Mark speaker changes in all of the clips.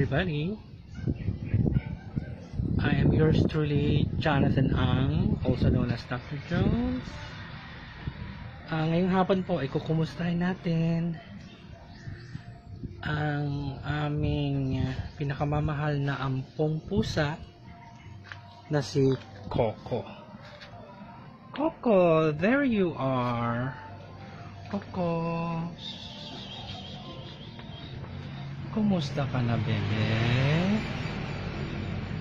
Speaker 1: everybody. I am yours truly, Jonathan Ang, also known as Dr. Jones. Ngayong hapon po ay kukumustahin natin ang aming pinakamamahal na ampong pusa na si Coco. Coco, there you are. Coco, kumusta ka na, bebe?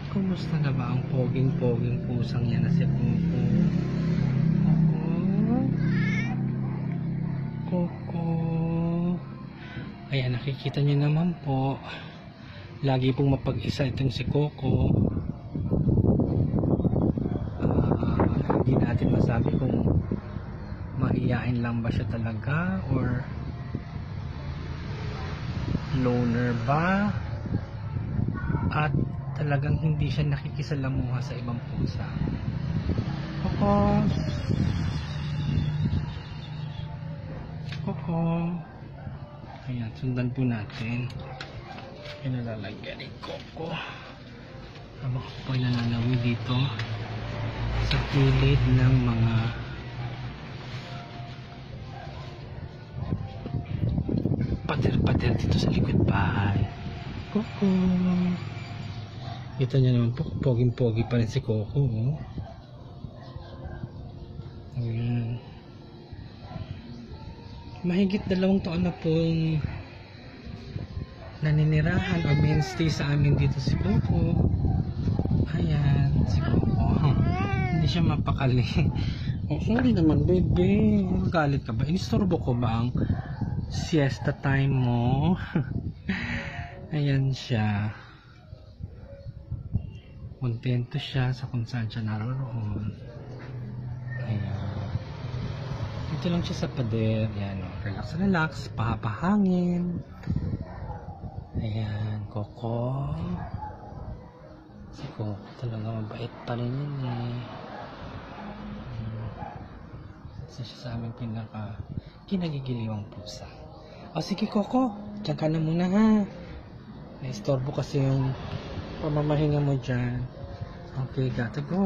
Speaker 1: Kumusta na ba ang poging-poging pusang yan na si Coco? Coco. Ayan, nakikita niyo naman po. Lagi pong mapag-isa itong si Coco. Hindi natin masabi kung maiyain lang ba siya talaga or loner ba, at talagang hindi siya nakikisalamuha sa ibang pusa. Coco. Ayan, sundan po natin. Pinalalagyan ni Coco habang ako po ay nananawi dito sa gilid ng mga pader-pader dito sa likod bahay. Coco. Kita niyo naman po, poging-pogi pa rin si Coco. Oh. Ayan. Mahigit 2 taon na pong naninirahan o mainstay sa amin dito si Coco. Ayan, si Coco. Hindi siya mapakali. Oh, sorry naman, baby. Galit ka ba? Inistorbo ko ba ang siesta time mo? Ayan siya. Kontento siya sa kung saan siya naroon. Ayan. Dito lang siya sa pader. Ayan, relax, pahapahangin. Ayan, Coco. Si Coco talaga mabait pa rin yun eh. Isa siya sa aming pinaka kinagigiliwang pusa. O sige Coco, dyan ka na muna ha. Naistorbo kasi yung pamamahinga mo dyan. Okay, gotta go.